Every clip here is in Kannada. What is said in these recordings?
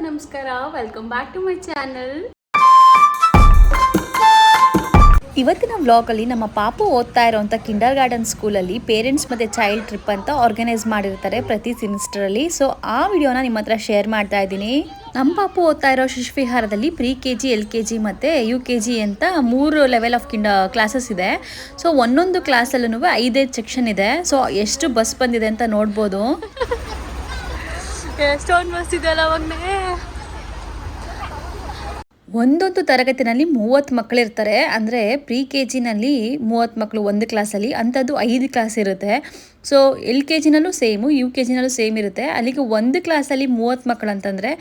ನಮಸ್ಕಾರ, welcome back to my channel. ಇವತ್ತಿನ ವ್ಲಾಗಲ್ಲಿ ನಮ್ಮ ಪಾಪು ಓದ್ತಾ ಇರೋಂಥ ಕಿಂಡರ್ ಗಾರ್ಡನ್ ಸ್ಕೂಲಲ್ಲಿ ಪೇರೆಂಟ್ಸ್ ಮತ್ತು ಚೈಲ್ಡ್ ಟ್ರಿಪ್ ಅಂತ ಆರ್ಗನೈಸ್ ಮಾಡಿರ್ತಾರೆ ಪ್ರತಿ ಸೆಮಿಸ್ಟರಲ್ಲಿ. ಸೊ ಆ ವಿಡಿಯೋನ ನಿಮ್ಮ ಹತ್ರ ಶೇರ್ ಮಾಡ್ತಾ ಇದ್ದೀನಿ. ನಮ್ಮ ಪಾಪು ಓದ್ತಾ ಇರೋ ಶಿಶುವಿಹಾರದಲ್ಲಿ ಪ್ರಿ KG, LKG ಮತ್ತು UKG ಅಂತ 3 ಲೆವೆಲ್ ಆಫ್ ಕ್ಲಾಸಸ್ ಇದೆ. ಸೊ ಒಂದೊಂದು ಕ್ಲಾಸಲ್ಲೂ 5 ಸೆಕ್ಷನ್ ಇದೆ. ಸೊ ಎಷ್ಟು ಬಸ್ ಬಂದಿದೆ ಅಂತ ನೋಡ್ಬೋದು. ಎಷ್ಟೊಂದು ಬಸ್ ಇದೆಯಲ್ಲ ಅವಾಗನೇ. ಒಂದೊಂದು ತರಗತಿನಲ್ಲಿ 30 ಮಕ್ಕಳಿರ್ತಾರೆ. ಅಂದರೆ ಪ್ರಿ KGನಲ್ಲಿ 30 ಮಕ್ಕಳು ಒಂದು ಕ್ಲಾಸಲ್ಲಿ, ಅಂಥದ್ದು 5 ಕ್ಲಾಸ್ ಇರುತ್ತೆ. ಸೊ LKGನಲ್ಲೂ ಸೇಮು, UKGನಲ್ಲೂ ಸೇಮ್ ಇರುತ್ತೆ. ಅಲ್ಲಿಗೆ ಒಂದು ಕ್ಲಾಸಲ್ಲಿ 30 ಮಕ್ಕಳು ಅಂತಂದರೆ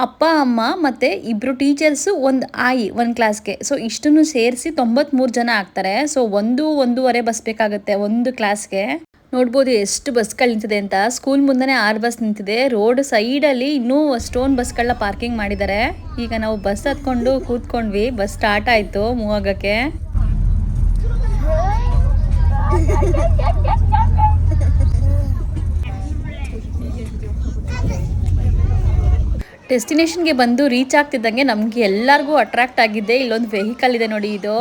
ಅಪ್ಪ ಅಮ್ಮ ಮತ್ತು 2 ಟೀಚರ್ಸು, ಒಂದು ಆಯಿ ಒಂದು ಕ್ಲಾಸ್ಗೆ. ಸೊ ಇಷ್ಟನ್ನು ಸೇರಿಸಿ 93 ಜನ ಆಗ್ತಾರೆ. ಸೊ 1-1.5 ಬಸ್ ಬೇಕಾಗುತ್ತೆ ಒಂದು ಕ್ಲಾಸ್ಗೆ. ನೋಡ್ಬೋದು ಎಷ್ಟು ಬಸ್ಗಳು ನಿಂತಿದೆ ಅಂತ. ಸ್ಕೂಲ್ ಮುಂದೆ 6 ಬಸ್ ನಿಂತಿದೆ. ರೋಡ್ ಸೈಡಲ್ಲಿ ಇನ್ನೂ ಅಷ್ಟೊಂದು ಬಸ್ಗಳನ್ನ ಪಾರ್ಕಿಂಗ್ ಮಾಡಿದ್ದಾರೆ. ಈಗ ನಾವು ಬಸ್ ಹತ್ಕೊಂಡು ಕೂತ್ಕೊಂಡ್ವಿ. ಬಸ್ ಸ್ಟಾರ್ಟ್ ಆಯಿತು ಮೂವ್ ಆಗೋಕ್ಕೆ. ಡೆಸ್ಟಿನೇಷನ್ಗೆ ಬಂದು ರೀಚ್ ಆಗ್ತಿದ್ದಂಗೆ ನಮಗೆ ಎಲ್ಲರಿಗೂ ಅಟ್ರಾಕ್ಟ್ ಆಗಿದ್ದೆ ಇಲ್ಲೊಂದು ವೆಹಿಕಲ್ ಇದೆ ನೋಡಿ ಇದು.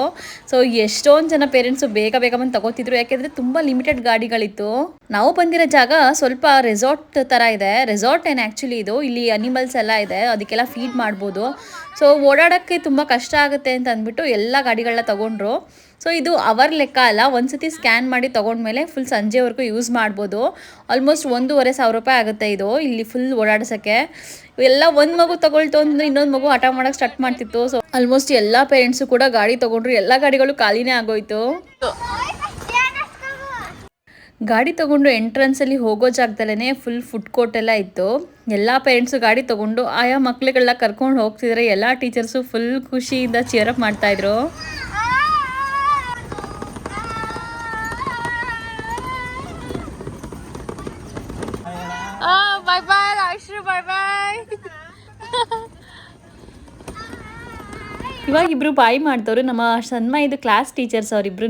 ಸೊ ಎಷ್ಟೊಂದು ಜನ ಪೇರೆಂಟ್ಸು ಬೇಗ ಬಂದು ತಗೋತಿದ್ರು, ಯಾಕೆಂದರೆ ತುಂಬ ಲಿಮಿಟೆಡ್ ಗಾಡಿಗಳಿತ್ತು. ನಾವು ಬಂದಿರೋ ಜಾಗ ಸ್ವಲ್ಪ ರೆಸಾರ್ಟ್ ಥರ ಇದೆ. ರೆಸಾರ್ಟ್ ಏನು ಆ್ಯಕ್ಚುಲಿ ಇದು. ಇಲ್ಲಿ ಅನಿಮಲ್ಸ್ ಎಲ್ಲ ಇದೆ, ಅದಕ್ಕೆಲ್ಲ ಫೀಡ್ ಮಾಡ್ಬೋದು. ಸೊ ಓಡಾಡೋಕ್ಕೆ ತುಂಬ ಕಷ್ಟ ಆಗುತ್ತೆ ಅಂತ ಅಂದ್ಬಿಟ್ಟು ಎಲ್ಲ ಗಾಡಿಗಳನ್ನ ತೊಗೊಂಡ್ರು. ಸೊ ಇದು ಅವರ್ ಲೆಕ್ಕ ಅಲ್ಲ, ಒಂದು ಸತಿ ಸ್ಕ್ಯಾನ್ ಮಾಡಿ ತೊಗೊಂಡ್ಮೇಲೆ ಫುಲ್ ಸಂಜೆವರೆಗೂ ಯೂಸ್ ಮಾಡ್ಬೋದು. ಆಲ್ಮೋಸ್ಟ್ 1,500 ರೂಪಾಯಿ ಆಗುತ್ತೆ ಇದು ಇಲ್ಲಿ ಫುಲ್ ಓಡಾಡ್ಸೋಕ್ಕೆ. ಎಲ್ಲ ಒಂದು ಮಗು ತಗೊಳ್ತು ಅಂದರೆ ಇನ್ನೊಂದು ಮಗು ಆಟ ಮಾಡೋಕ್ಕೆ ಸ್ಟಾರ್ಟ್ ಮಾಡ್ತಿತ್ತು. ಸೊ ಆಲ್ಮೋಸ್ಟ್ ಎಲ್ಲ ಪೇರೆಂಟ್ಸು ಕೂಡ ಗಾಡಿ ತೊಗೊಂಡ್ರು. ಎಲ್ಲ ಗಾಡಿಗಳು ಖಾಲಿನೇ ಆಗೋಯ್ತು. ಗಾಡಿ ತೊಗೊಂಡು ಎಂಟ್ರೆನ್ಸಲ್ಲಿ ಹೋಗೋ ಜಾಗದಲ್ಲೇ ಫುಲ್ ಫುಡ್ ಕೋರ್ಟ್ ಎಲ್ಲ ಇತ್ತು. ಎಲ್ಲ ಪೇರೆಂಟ್ಸು ಗಾಡಿ ತೊಗೊಂಡು ಆಯಾ ಮಕ್ಳುಗಳನ್ನ ಕರ್ಕೊಂಡು ಹೋಗ್ತಿದ್ದಾರೆ. ಎಲ್ಲ ಟೀಚರ್ಸು ಫುಲ್ ಖುಷಿಯಿಂದ ಚಿಯರಪ್ ಮಾಡ್ತಾಯಿದ್ರು. ಬಾಯ್ ಬಾಯ್ ರಾಶ್ರು, ಬಾಯ್ ಬಾಯ್. ಇವಾಗ ಇಬ್ರು ಬಾಯ್ ಮಾಡ್ತವ್ರು. ನಮ್ಮ ಸನ್ಮಯಿದು ಕ್ಲಾಸ್ ಟೀಚರ್ಸ್ ಅವರಿಬ್ರು.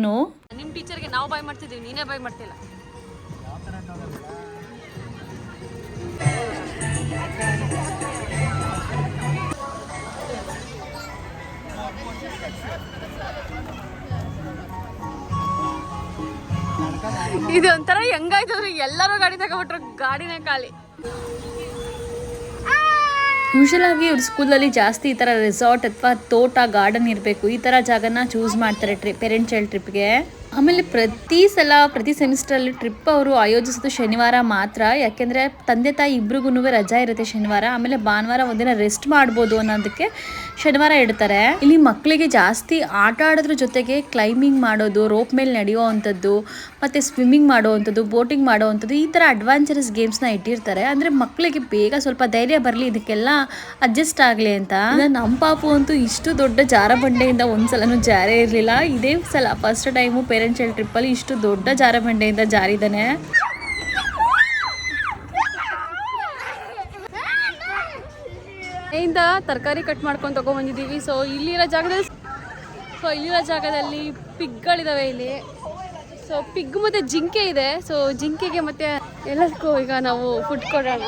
ನಿಮ್ಮ ಟೀಚರ್ಗೆ ನಾವು ಬಾಯ್ ಮಾಡ್ತಿದ್ದೀವಿ, ನೀನೇ ಬಾಯ್ ಮಾಡ್ತಿಲ್ಲ. ಇದೊಂಥರ ಹೆಂಗಾಯ್ತಂದ್ರೆ ಎಲ್ಲರೂ ಗಾಡಿ ತಗೊಬಿಟ್ರು, ಗಾಡಿನೇ ಖಾಲಿ. ಯೂಶಲ್ ಆಗಿ ಇವ್ರ ಸ್ಕೂಲಲ್ಲಿ ಜಾಸ್ತಿ ಈ ಥರ ರೆಸಾರ್ಟ್ ಅಥವಾ ತೋಟ ಗಾರ್ಡನ್ ಇರಬೇಕು, ಈ ಥರ ಜಾಗನ ಚೂಸ್ ಮಾಡ್ತಾರೆ ಪೇರೆಂಟ್ ಚೈಲ್ಡ್ ಟ್ರಿಪ್ಗೆ. ಆಮೇಲೆ ಪ್ರತಿ ಸೆಮಿಸ್ಟ್ರಲ್ಲಿ ಟ್ರಿಪ್ ಅವರು ಆಯೋಜಿಸೋದು ಶನಿವಾರ ಮಾತ್ರ. ಯಾಕೆಂದರೆ ತಂದೆ ತಾಯಿ ಇಬ್ರಿಗೂ ರಜಾ ಇರುತ್ತೆ ಶನಿವಾರ. ಆಮೇಲೆ ಭಾನುವಾರ ಒಂದಿನ ರೆಸ್ಟ್ ಮಾಡ್ಬೋದು ಅನ್ನೋದಕ್ಕೆ ಶನಿವಾರ ಇಡ್ತಾರೆ. ಇಲ್ಲಿ ಮಕ್ಕಳಿಗೆ ಜಾಸ್ತಿ ಆಟ ಆಡೋದ್ರ ಜೊತೆಗೆ ಕ್ಲೈಂಬಿಂಗ್ ಮಾಡೋದು, ರೋಪ್ ಮೇಲೆ ನಡೆಯೋ ಅಂಥದ್ದು, ಮತ್ತು ಸ್ವಿಮ್ಮಿಂಗ್ ಮಾಡೋ ಅಂಥದ್ದು, ಬೋಟಿಂಗ್ ಮಾಡೋ ಅಂಥದ್ದು, ಈ ಥರ ಅಡ್ವಾಂಚರಸ್ ಗೇಮ್ಸ್ನ ಇಟ್ಟಿರ್ತಾರೆ. ಅಂದರೆ ಮಕ್ಕಳಿಗೆ ಬೇಗ ಸ್ವಲ್ಪ ಧೈರ್ಯ ಬರಲಿ, ಇದಕ್ಕೆಲ್ಲ ಅಡ್ಜಸ್ಟ್ ಆಗಲಿ ಅಂತ. ನಮ್ಮ ಪಾಪು ಅಂತೂ ಇಷ್ಟು ದೊಡ್ಡ ಜಾರಬಂಡೆಯಿಂದ ಒಂದ್ಸಲನೂ ಜಾರೇ ಇರಲಿಲ್ಲ. ಇದೇ ಸಲ ಫಸ್ಟ್ ಟೈಮು ಪೇರೆಂಟ್ ಚೈಲ್ಡ್ ಟ್ರಿಪ್ಪಲ್ಲಿ ಇಷ್ಟು ದೊಡ್ಡ ಜಾರಬಂಡೆಯಿಂದ ಜಾರಿದ್ದಾನೆ. ಇಂದ ತರಕಾರಿ ಕಟ್ ಮಾಡ್ಕೊಂಡು ತಗೊಂಡ್ಬಂದಿದ್ದೀವಿ. ಸೊ ಇಲ್ಲಿರೋ ಜಾಗದಲ್ಲಿ ಪಿಗ್ಗಳಿದಾವೆ ಇಲ್ಲಿ. ಸೊ ಪಿಗ್ ಮತ್ತು ಜಿಂಕೆ ಇದೆ. ಸೊ ಜಿಂಕೆಗೆ ಮತ್ತು ಎಲ್ಲದಕ್ಕೂ ಈಗ ನಾವು ಫುಡ್ ಕೊಡೋಣ.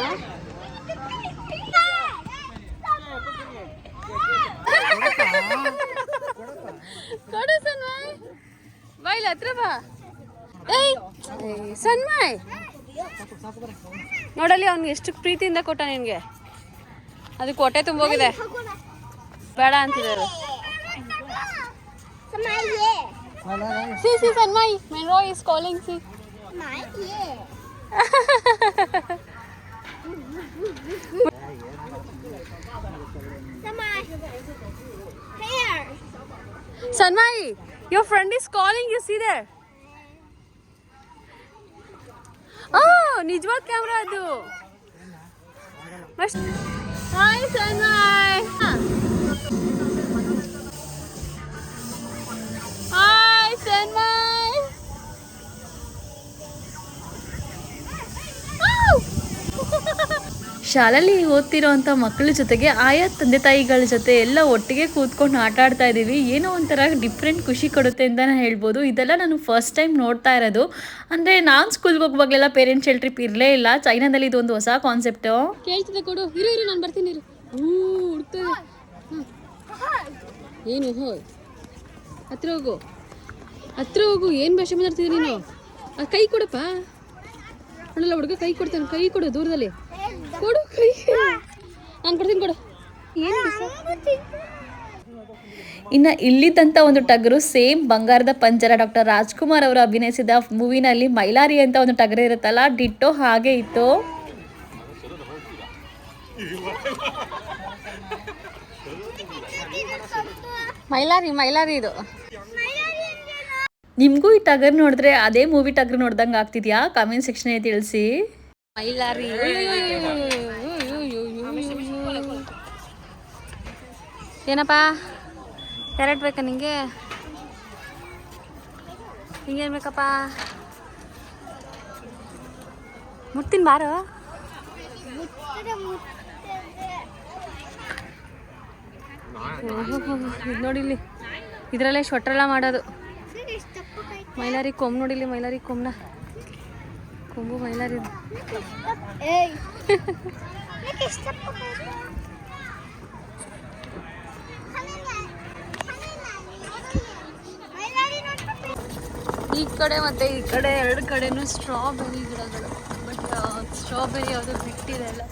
ಕೊಡು ಸನ್ಮಯ್, ಬಾಯಿಲ್ ಹತ್ರ ಬಾ. ಏಯ್ ಸನ್ಮಯ್, ನೋಡಲ್ಲಿ ಅವ್ನಿಗೆ ಎಷ್ಟು ಪ್ರೀತಿಯಿಂದ ಕೊಟ್ಟ ನಿನಗೆ. ಅದಕ್ಕೆ ಹೊಟ್ಟೆ ತುಂಬೋಗಿದೆ, ಬೇಡ ಅಂತಿದ್ದಾರೆ. See Sanmay, Monroe is calling. See Sanmai, your friend is calling you, see there. Oh, nijwat camera adu. Hi Sanmai. Hi Sanmai. ಶಾಲೆಯಲ್ಲಿ ಓದ್ತಿರೋ ಅಂಥ ಮಕ್ಕಳ ಜೊತೆಗೆ ಆಯಾ ತಂದೆ ತಾಯಿಗಳ ಜೊತೆ ಎಲ್ಲ ಒಟ್ಟಿಗೆ ಕೂತ್ಕೊಂಡು ಆಟ ಆಡ್ತಾ ಇದ್ದೀವಿ. ಏನೋ ಒಂಥರ ಡಿಫ್ರೆಂಟ್ ಖುಷಿ ಕೊಡುತ್ತೆ ಅಂತಲೇ ಹೇಳ್ಬೋದು. ಇದೆಲ್ಲ ನಾನು ಫಸ್ಟ್ ಟೈಮ್ ನೋಡ್ತಾ ಇರೋದು. ಅಂದರೆ ನಾನು ಸ್ಕೂಲ್ಗೆ ಹೋಗುವಾಗಲೆಲ್ಲ ಪೇರೆಂಟ್ಸ್ ಚೈಲ್ಡ್ ಟ್ರಿಪ್ ಇರಲೇ ಇಲ್ಲ. ಚೈನಾದಲ್ಲಿ ಇದೊಂದು ಹೊಸ ಕಾನ್ಸೆಪ್ಟು. ಕೇಳ್ತಿದ್ದೆ ಕೊಡು, ಇರು ನಾನು ಬರ್ತೀನಿ. ಹುಡ್ತದೆ. ಏನು ಹೋಯ್ ಹತ್ರ ಹೋಗು, ಹತ್ರ ಹೋಗು. ಏನು ಭಾಷೆ ಮಾತಾಡ್ತಿದ್ದೆ ನೀನು? ಕೈ ಕೊಡಪ್ಪ. ನೋಡಲ್ಲ ಹುಡುಗ ಕೈ ಕೊಡ್ತಾನೆ. ಕೈ ಕೊಡು, ದೂರದಲ್ಲಿ ಕೊಡು ಕೈ. ನಾನು ಕೊಡ್ತೀನಿ, ಕೊಡು. ಏನು ಇನ್ನು ಇಲ್ಲಿದ್ದಂಥ ಒಂದು ಟಗರು ಸೇಮ್ ಬಂಗಾರದ ಪಂಜರ ಡಾಕ್ಟರ್ ರಾಜ್ಕುಮಾರ್ ಅವರು ಅಭಿನಯಿಸಿದ ಮೂವಿನಲ್ಲಿ ಮೈಲಾರಿ ಅಂತ ಒಂದು ಟಗರು ಇರುತ್ತಲ್ಲ, ಡಿಟ್ಟೋ ಹಾಗೆ ಇತ್ತು. ಮೈಲಾರಿ ಇದು. ನಿಮಗೂ ಈ ಟಗರ್ ನೋಡಿದ್ರೆ ಅದೇ ಮೂವಿ ಟಗರ್ ನೋಡ್ದಂಗೆ ಆಗ್ತಿದ್ಯಾ? ಕಾಮೆಂಟ್ ಸೆಕ್ಷನ್ ತಿಳಿಸಿ. ಮೈಲಾರಿ ಏನಪ್ಪ ಕ್ಯಾರೆಟ್ ಬೇಕಾ ನಿಂಗೆ? ಹಿಂಗೇನು ಬೇಕಪ್ಪ? ಮುಟ್ತೀನಿ ಬಾರೋ. ಇದು ನೋಡಿಲ್ಲಿ, ಇದರಲ್ಲೇ ಶೊಟ್ರೆಲ್ಲ ಮಾಡೋದು. ಮೈಲಾರಿ ಕೊಂಬು ನೋಡಿಲ್ಲಿ, ಮೈಲಾರಿ ಕೊಂಬು ಮೈಲಾರಿ. ಈ ಕಡೆ ಮತ್ತೆ ಈ ಕಡೆ ಎರಡು ಕಡೆನೂ ಸ್ಟ್ರಾಬೆರಿ ಗಿಡಗಳು. ಬಟ್ ಸ್ಟ್ರಾಬೆರಿ ಯಾವುದು ಬಿಟ್ಟಿದೆ ಎಲ್ಲ.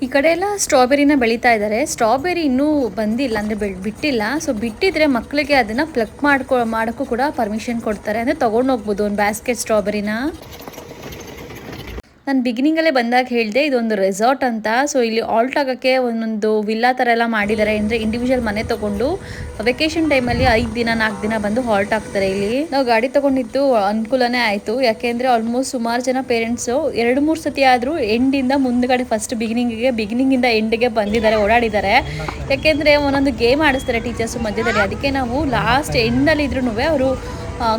ಈ ಕಡೆ ಎಲ್ಲ ಸ್ಟ್ರಾಬೆರಿನ ಬೆಳೀತಾ ಇದ್ದಾರೆ. ಸ್ಟ್ರಾಬೆರಿ ಇನ್ನೂ ಬಂದಿಲ್ಲ, ಅಂದರೆ ಬಿಟ್ಟಿಲ್ಲ. ಸೊ ಬಿಟ್ಟಿದ್ರೆ ಮಕ್ಕಳಿಗೆ ಅದನ್ನು ಪ್ಲಕ್ ಮಾಡೋಕ್ಕೂ ಕೂಡ ಪರ್ಮಿಷನ್ ಕೊಡ್ತಾರೆ, ಅಂದರೆ ತೊಗೊಂಡು ಹೋಗ್ಬೋದು ಒಂದು ಬ್ಯಾಸ್ಕೆಟ್ ಸ್ಟ್ರಾಬೆರಿನ. ನಾನು ಬಿಗಿನಿಂಗಲ್ಲೇ ಬಂದಾಗ ಹೇಳಿದೆ ಇದೊಂದು ರೆಸಾರ್ಟ್ ಅಂತ. ಸೊ ಇಲ್ಲಿ ಆಲ್ಟ್ ಆಗೋಕ್ಕೆ ಒಂದೊಂದು ವಿಲ್ಲಾ ಥರ ಎಲ್ಲ ಮಾಡಿದ್ದಾರೆ, ಅಂದರೆ ಇಂಡಿವಿಜುವಲ್ ಮನೆ ತೊಗೊಂಡು ವೆಕೇಷನ್ ಟೈಮಲ್ಲಿ 5 ದಿನ 4 ದಿನ ಬಂದು ಹಾಲ್ಟ್ ಆಗ್ತಾರೆ. ಇಲ್ಲಿ ನಾವು ಗಾಡಿ ತೊಗೊಂಡಿದ್ದು ಅನುಕೂಲನೇ ಆಯಿತು, ಯಾಕೆಂದರೆ ಆಲ್ಮೋಸ್ಟ್ ಸುಮಾರು ಜನ ಪೇರೆಂಟ್ಸು 2-3 ಸತಿ ಆದರೂ ಎಂಡಿಂದ ಮುಂದ್ಗಡೆ ಫಸ್ಟ್ ಬಿಗಿನಿಂಗಿಂದ ಎಂಡಿಗೆ ಬಂದಿದ್ದಾರೆ, ಓಡಾಡಿದ್ದಾರೆ. ಯಾಕೆಂದರೆ ಒಂದೊಂದು ಗೇಮ್ ಆಡಿಸ್ತಾರೆ ಟೀಚರ್ಸು ಮಧ್ಯದಲ್ಲಿ. ಅದಕ್ಕೆ ನಾವು ಲಾಸ್ಟ್ ಎಂಡಲ್ಲಿ ಇದ್ರೂ ಅವರು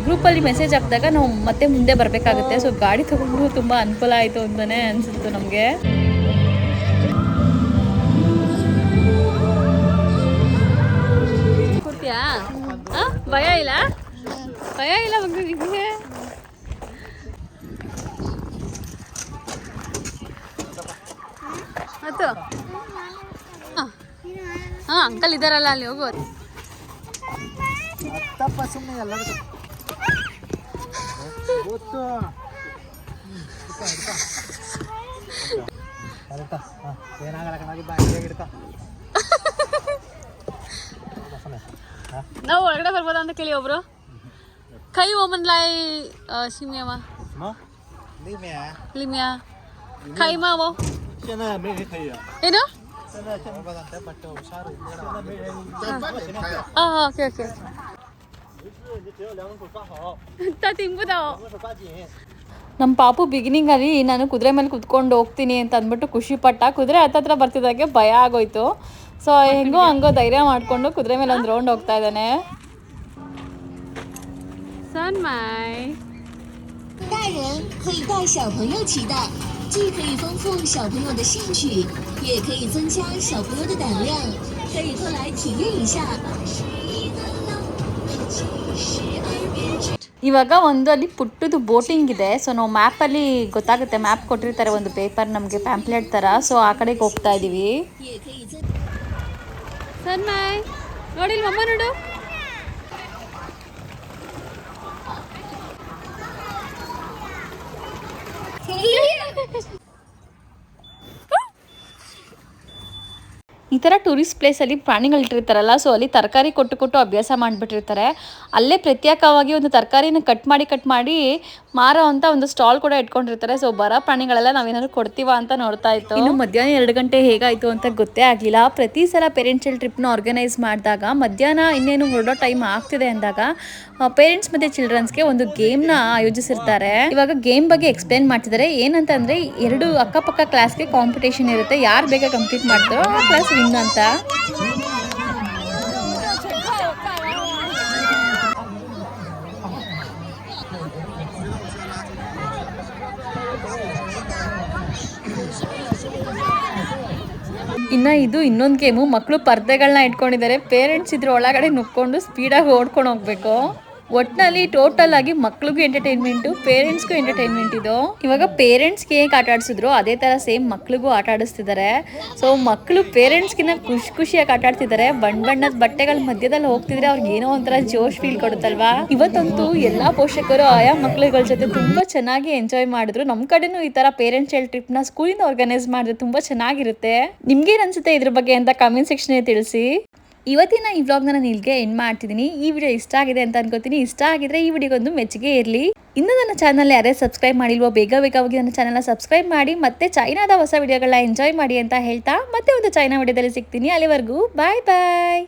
ಗ್ರೂಪಲ್ಲಿ ಮೆಸೇಜ್ ಹಾಕಿದಾಗ ನಾವು ಮತ್ತೆ ಮುಂದೆ ಬರಬೇಕಾಗುತ್ತೆ. ಸೊ ಗಾಡಿ ತೊಗೊಂಡು ತುಂಬ ಅನುಕೂಲ ಆಯಿತು ಅಂತಲೇ ಅನಿಸುತ್ತೆ ನಮಗೆ. ಕೊಡ್ತೀಯಾ? ಭಯ ಇಲ್ಲ ಮಗುವಿಗೆ? ಮತ್ತು ಹಾಂ ಅಂಕಲ್ ಇದ್ದಾರಲ್ಲ ಅಲ್ಲಿ, ಹೋಗು. ನಾವು ಒಳಗಡೆ ಬರ್ಬೋದ ಅಂತ ಕೇಳಿ ಒಬ್ರು. ಕೈ ಓಮನ್ ಲಾಯ್ ಸಿಮಿಯವ ಲಿಮಿಯಾ ಕೈ ಮಾವೋ ಏನು? ಓಕೆ ಓಕೆ ನಮ್ಮ ಪಾಪು ಬಿಗಿನಿಂಗಲ್ಲಿ ನಾನು ಕುದುರೆ ಮೇಲೆ ಕುತ್ಕೊಂಡು ಹೋಗ್ತೀನಿ ಅಂತ ಅಂದ್ಬಿಟ್ಟು ಖುಷಿ ಪಟ್ಟ. ಕುದುರೆ ಹತ್ತತ್ರ ಬರ್ತಿದ್ದಾಗೆ ಭಯ ಆಗೋಯ್ತು. ಸೊ ಹೆಂಗೋ ಹಂಗೋ ಧೈರ್ಯ ಮಾಡಿಕೊಂಡು ಕುದುರೆ ಮೇಲೆ ಒಂದು ರೌಂಡ್ ಹೋಗ್ತಾ ಇದ್ದಾನೆ.大人可以带小朋友骑的，既可以丰富小朋友的兴趣，也可以增加小朋友的胆量，可以过来体验一下。ಇವಾಗ ಒಂದು ಅಲ್ಲಿ ಪುಟ್ಟದು ಬೋಟಿಂಗ್ ಇದೆ. ಸೊ ನಾವು ಮ್ಯಾಪಲ್ಲಿ ಗೊತ್ತಾಗುತ್ತೆ, ಮ್ಯಾಪ್ ಕೊಟ್ಟಿರ್ತಾರೆ ಒಂದು ಪೇಪರ್ ನಮಗೆ ಪ್ಯಾಂಪ್ಲೆಟ್ ಥರ. ಸೊ ಆ ಕಡೆಗೆ ಹೋಗ್ತಾ ಇದ್ದೀವಿ. ಸನ್ಮಾಯ್ ನೋಡಿಲ್ ಮಮ್ಮ ನೋಡು. ಈ ಥರ ಟೂರಿಸ್ಟ್ ಪ್ಲೇಸಲ್ಲಿ ಪ್ರಾಣಿಗಳಿಟ್ಟಿರ್ತಾರಲ್ಲ, ಸೊ ಅಲ್ಲಿ ತರಕಾರಿ ಕೊಟ್ಟು ಅಭ್ಯಾಸ ಮಾಡಿಬಿಟ್ಟಿರ್ತಾರೆ. ಅಲ್ಲೇ ಪ್ರತ್ಯೇಕವಾಗಿ ಒಂದು ತರಕಾರಿನ ಕಟ್ ಮಾಡಿ ಮಾರೋ ಅಂತ ಒಂದು ಸ್ಟಾಲ್ ಕೂಡ ಇಟ್ಕೊಂಡಿರ್ತಾರೆ. ಸೊ ಬರೋ ಪ್ರಾಣಿಗಳೆಲ್ಲ ನಾವೇನಾದ್ರು ಕೊಡ್ತೀವ ಅಂತ ನೋಡ್ತಾ ಇತ್ತು. ಇನ್ನು ಮಧ್ಯಾಹ್ನ 2 ಗಂಟೆ ಹೇಗಾಯಿತು ಅಂತ ಗೊತ್ತೇ ಆಗಲಿಲ್ಲ. ಪ್ರತಿ ಸಲ ಪೇರೆಂಟ್ಸ್ ಟ್ರಿಪ್ನ ಆರ್ಗನೈಸ್ ಮಾಡಿದಾಗ ಮಧ್ಯಾಹ್ನ ಇನ್ನೇನು ಹೊರಡೋ ಟೈಮ್ ಆಗ್ತಿದೆ ಅಂದಾಗ ಪೇರೆಂಟ್ಸ್ ಮತ್ತು ಚಿಲ್ಡ್ರನ್ಸ್ಗೆ ಒಂದು ಗೇಮ್ನ ಆಯೋಜಿಸಿರ್ತಾರೆ. ಇವಾಗ ಗೇಮ್ ಬಗ್ಗೆ ಎಕ್ಸ್ಪ್ಲೇನ್ ಮಾಡ್ತಿದ್ದಾರೆ. ಏನಂತಂದರೆ 2 ಅಕ್ಕಪಕ್ಕ ಕ್ಲಾಸ್ಗೆ ಕಾಂಪಿಟೇಷನ್ ಇರುತ್ತೆ. ಯಾರು ಬೇಗ ಕಂಪ್ಲೀಟ್ ಮಾಡ್ತಾರೋ ಆ ಕ್ಲಾಸ್ ವಿನ್ ಅಂತ. ಇನ್ನು ಇದು ಇನ್ನೊಂದು ಗೇಮು. ಮಕ್ಕಳು ಪರ್ದೆಗಳನ್ನ ಇಟ್ಕೊಂಡಿದ್ದಾರೆ. ಪೇರೆಂಟ್ಸ್ ಇದ್ರ ಒಳಗಡೆ ನುಕ್ಕೊಂಡು ಸ್ಪೀಡಾಗಿ ಓಡ್ಕೊಂಡು ಹೋಗ್ಬೇಕು. ಒಟ್ಟಿನಲ್ಲಿ ಟೋಟಲ್ ಆಗಿ ಮಕ್ಳಿಗೂ ಎಂಟರ್ಟೈನ್ಮೆಂಟು, ಪೇರೆಂಟ್ಸ್ಗೂ ಎಂಟರ್ಟೈನ್ಮೆಂಟ್ ಇದು. ಇವಾಗ ಪೇರೆಂಟ್ಸ್ಗೆ ಹೇಗೆ ಆಟ ಆಡಿಸಿದ್ರು ಅದೇ ಥರ ಸೇಮ್ ಮಕ್ಳಿಗೂ ಆಟ ಆಡಿಸ್ತಿದ್ದಾರೆ. ಸೊ ಮಕ್ಕಳು ಪೇರೆಂಟ್ಸ್ಗಿನ್ನ ಖುಷಿಯಾಗಿ ಆಟ ಆಡ್ತಿದ್ದಾರೆ. ಬಣ್ಣದ ಬಟ್ಟೆಗಳ ಮಧ್ಯದಲ್ಲಿ ಹೋಗ್ತಿದ್ರೆ ಅವ್ರಿಗೆ ಏನೋ ಒಂಥರ ಜೋಶ್ ಫೀಲ್ ಕೊಡುತ್ತಲ್ವಾ. ಇವತ್ತಂತೂ ಎಲ್ಲಾ ಪೋಷಕರು ಆಯಾ ಮಕ್ಳುಗಳ ಜೊತೆ ತುಂಬಾ ಚೆನ್ನಾಗಿ ಎಂಜಾಯ್ ಮಾಡಿದ್ರು. ನಮ್ಮ ಕಡೆನೂ ಈ ತರ ಪೇರೆಂಟ್ಸ್ ಚೈಲ್ಡ್ ಟ್ರಿಪ್ ನ ಸ್ಕೂಲಿಂದ ಆರ್ಗನೈಸ್ ಮಾಡಿದ್ರೆ ತುಂಬಾ ಚೆನ್ನಾಗಿರುತ್ತೆ. ನಿಮ್ಗೇನ್ ಅನ್ಸುತ್ತೆ ಇದ್ರ ಬಗ್ಗೆ ಅಂತ ಕಾಮೆಂಟ್ ಸೆಕ್ಷನ್ ತಿಳಿಸಿ. ಇವತ್ತಿನ ಈ ವ್ಲಾಗ್ನ ನಾನು ಇಲ್ಲಿಗೆ ಎಂಡ್ ಮಾಡ್ತಿದ್ದೀನಿ. ಈ ವಿಡಿಯೋ ಇಷ್ಟ ಆಗಿದೆ ಅಂತ ಅನ್ಕೋತೀನಿ. ಇಷ್ಟ ಆಗಿದ್ರೆ ಈ ವಿಡಿಯೋಗೊಂದು ಮೆಚ್ಚುಗೆ ಇರಲಿ. ಇನ್ನು ನನ್ನ ಚಾನಲ್ ಯಾರೇ ಸಬ್ಸ್ಕ್ರೈಬ್ ಮಾಡಿಲ್ವೋ ಬೇಗ ಹೋಗಿ ನನ್ನ ಚಾನಲ್ನ ಸಬ್ಸ್ಕ್ರೈಬ್ ಮಾಡಿ, ಮತ್ತೆ ಚೈನಾದ ಹೊಸ ವಿಡಿಯೋಗಳನ್ನ ಎಂಜಾಯ್ ಮಾಡಿ ಅಂತ ಹೇಳ್ತಾ ಮತ್ತೆ ಒಂದು ಚೈನಾ ವಿಡಿಯೋದಲ್ಲಿ ಸಿಗ್ತೀನಿ. ಅಲ್ಲಿವರೆಗೂ ಬಾಯ್ ಬಾಯ್.